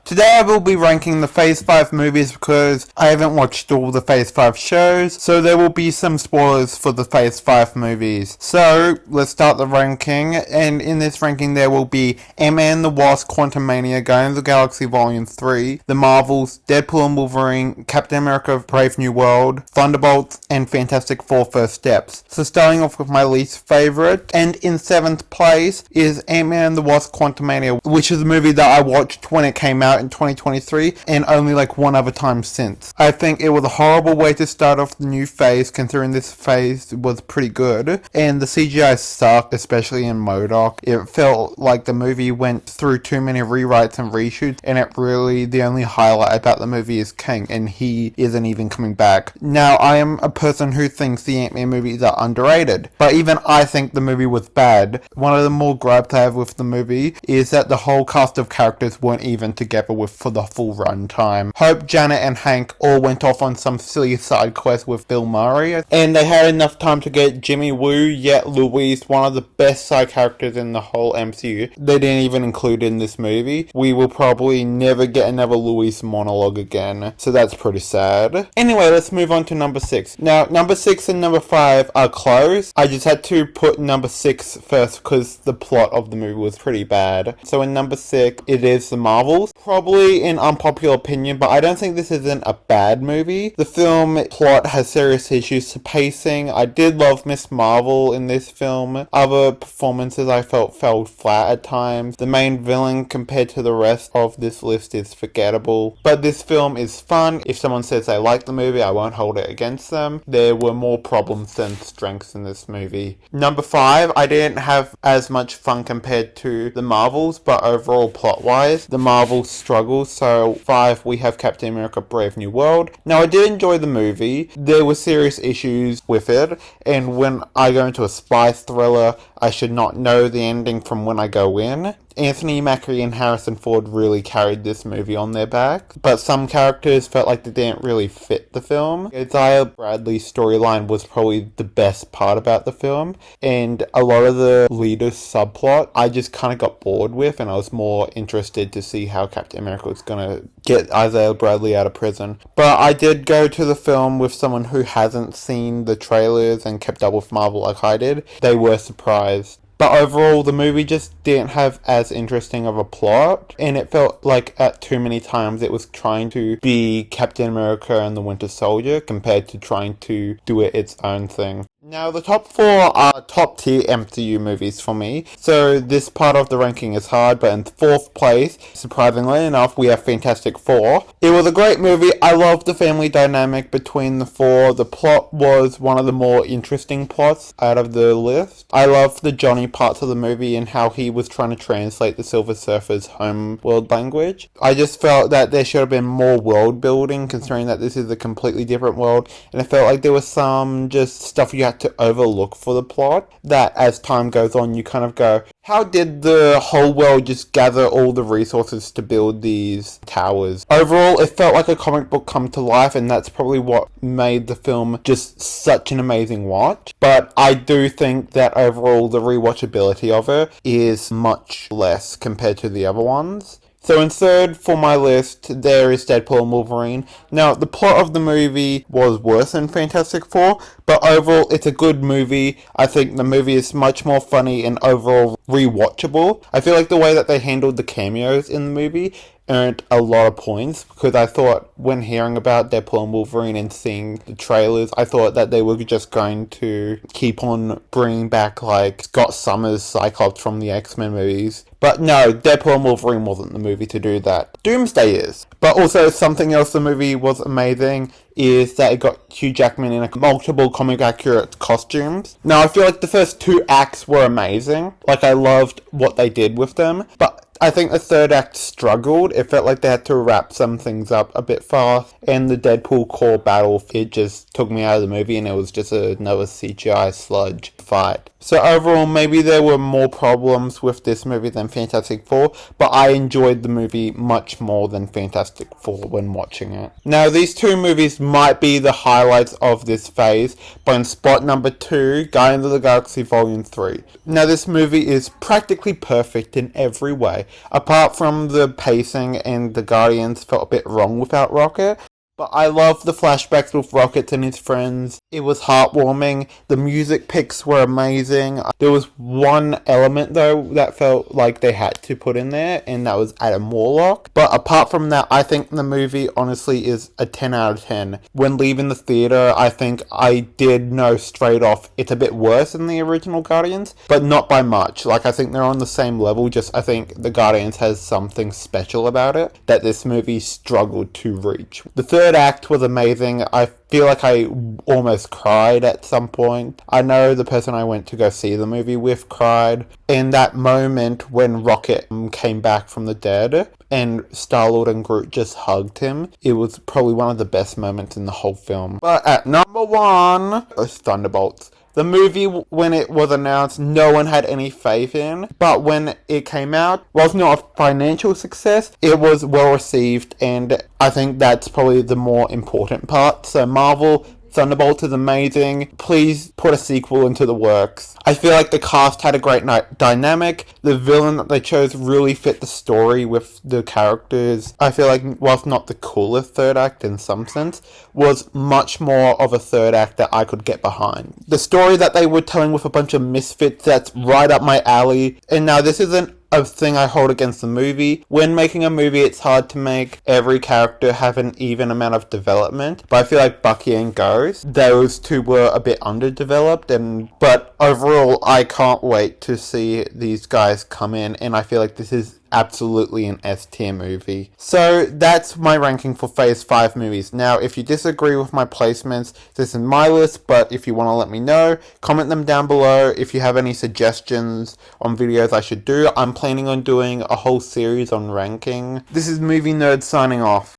Today I will be ranking the Phase 5 movies because I haven't watched all the Phase 5 shows, so there will be some spoilers for the Phase 5 movies. So, let's start the ranking, and in this ranking there will be Ant-Man the Wasp, Quantumania, Guardians of the Galaxy Volume 3, The Marvels, Deadpool and Wolverine, Captain America Brave New World, Thunderbolts, and Fantastic Four First Steps. So starting off with my least favourite, and in 7th place is Ant-Man the Wasp, Quantumania, which is a movie that I watched when it came out in 2023 and only like one other time since. I think it was a horrible way to start off the new phase, considering this phase was pretty good, and the CGI sucked, especially in MODOK. It felt like the movie went through too many rewrites and reshoots, and it really, the only highlight about the movie is King, and he isn't even coming back. Now, I am a person who thinks the Ant-Man movies are underrated, but even I think the movie was bad. One of the more gripes I have with the movie is that the whole cast of characters weren't even together with for the full runtime. Hope, Janet, and Hank all went off on some silly side quest with Bill Murray, and they had enough time to get Jimmy Woo, yet Louise, one of the best side characters in the whole MCU, they didn't even include in this movie. We will probably never get another Louise monologue again, so that's pretty sad. Anyway, let's move on to number 6. Now, number 6 and number 5 are close. I just had to put number 6 first because the plot of the movie was pretty bad. So in number 6, it is The Marvels. Probably an unpopular opinion, but I don't think this isn't a bad movie. The film plot has serious issues to pacing. I did love Miss Marvel in this film. Other performances I felt fell flat at times. The main villain compared to the rest of this list is forgettable. But this film is fun. If someone says they like the movie, I won't hold it against them. There were more problems than strengths in this movie. Number 5, I didn't have as much fun compared to The Marvels, but overall plot-wise, The Marvels struggles. So 5, we have Captain America Brave New World. Now, I did enjoy the movie. There were serious issues with it, and when I go into a spy thriller, I should not know the ending from when I go in. Anthony Mackie and Harrison Ford really carried this movie on their back, but some characters felt like they didn't really fit the film. Isaiah Bradley's storyline was probably the best part about the film, and a lot of the leader's subplot I just kind of got bored with, and I was more interested to see how Captain America was gonna get Isaiah Bradley out of prison. But I did go to the film with someone who hasn't seen the trailers and kept up with Marvel like I did. They were surprised. But overall, the movie just didn't have as interesting of a plot, and it felt like at too many times it was trying to be Captain America and the Winter Soldier compared to trying to do it its own thing. Now, the top 4 are top tier MCU movies for me, so this part of the ranking is hard, but in 4th place, surprisingly enough, we have Fantastic Four. It was a great movie. I loved the family dynamic between the four. The plot was one of the more interesting plots out of the list. I loved the Johnny parts of the movie and how he was trying to translate the Silver Surfer's home world language. I just felt that there should have been more world building, considering that this is a completely different world, and I felt like there was some just stuff you had to overlook for the plot, that as time goes on you kind of go, how did the whole world just gather all the resources to build these towers? Overall, it felt like a comic book come to life, and that's probably what made the film just such an amazing watch. But I do think that overall the rewatchability of it is much less compared to the other ones. So in 3rd for my list, there is Deadpool and Wolverine. Now, the plot of the movie was worse than Fantastic Four, but overall, it's a good movie. I think the movie is much more funny and overall rewatchable. I feel like the way that they handled the cameos in the movie earned a lot of points, because I thought when hearing about Deadpool and Wolverine and seeing the trailers, I thought that they were just going to keep on bringing back like Scott Summers' Cyclops from the X-Men movies. But no, Deadpool and Wolverine wasn't the movie to do that. Doomsday is. But also something else the movie was amazing is that it got Hugh Jackman in multiple comic accurate costumes. Now, I feel like the first 2 acts were amazing. Like, I loved what they did with them. But I think the 3rd act struggled. It felt like they had to wrap some things up a bit fast. And the Deadpool core battle, it just took me out of the movie, and it was just another CGI sludge fight. So overall, maybe there were more problems with this movie than Fantastic Four, but I enjoyed the movie much more than Fantastic Four when watching it. Now, these two movies might be the highlights of this phase, but in spot number 2, Guardians of the Galaxy Volume 3. Now, this movie is practically perfect in every way, apart from the pacing and the Guardians felt a bit wrong without Rocket. But I love the flashbacks with Rocket and his friends. It was heartwarming. The music picks were amazing. There was one element, though, that felt like they had to put in there, and that was Adam Warlock. But apart from that, I think the movie, honestly, is a 10 out of 10. When leaving the theater, I think I did know straight off it's a bit worse than the original Guardians, but not by much. Like, I think they're on the same level, just I think the Guardians has something special about it that this movie struggled to reach. The third act was amazing. I feel like I almost cried at some point. I know the person I went to go see the movie with cried. In that moment when Rocket came back from the dead and Star-Lord and Groot just hugged him, it was probably one of the best moments in the whole film. But at number 1 is Thunderbolts. The movie, when it was announced, no one had any faith in, but when it came out, was not a financial success. It was well received, and I think that's probably the more important part. So Marvel, Thunderbolts is amazing. Please put a sequel into the works. I feel like the cast had a great dynamic. The villain that they chose really fit the story with the characters. I feel like, whilst not the coolest third act in some sense, was much more of a third act that I could get behind. The story that they were telling with a bunch of misfits, that's right up my alley. And now this isn't a thing I hold against the movie. When making a movie, it's hard to make every character have an even amount of development, but I feel like Bucky and Ghost, those two were a bit underdeveloped, but overall, I can't wait to see these guys come in, and I feel like this is absolutely an S tier movie. So that's my ranking for Phase 5 movies. Now, if you disagree with my placements, this is my list, but if you want to let me know, comment them down below. If you have any suggestions on videos I should do, I'm planning on doing a whole series on ranking. This is Movie Nerd signing off.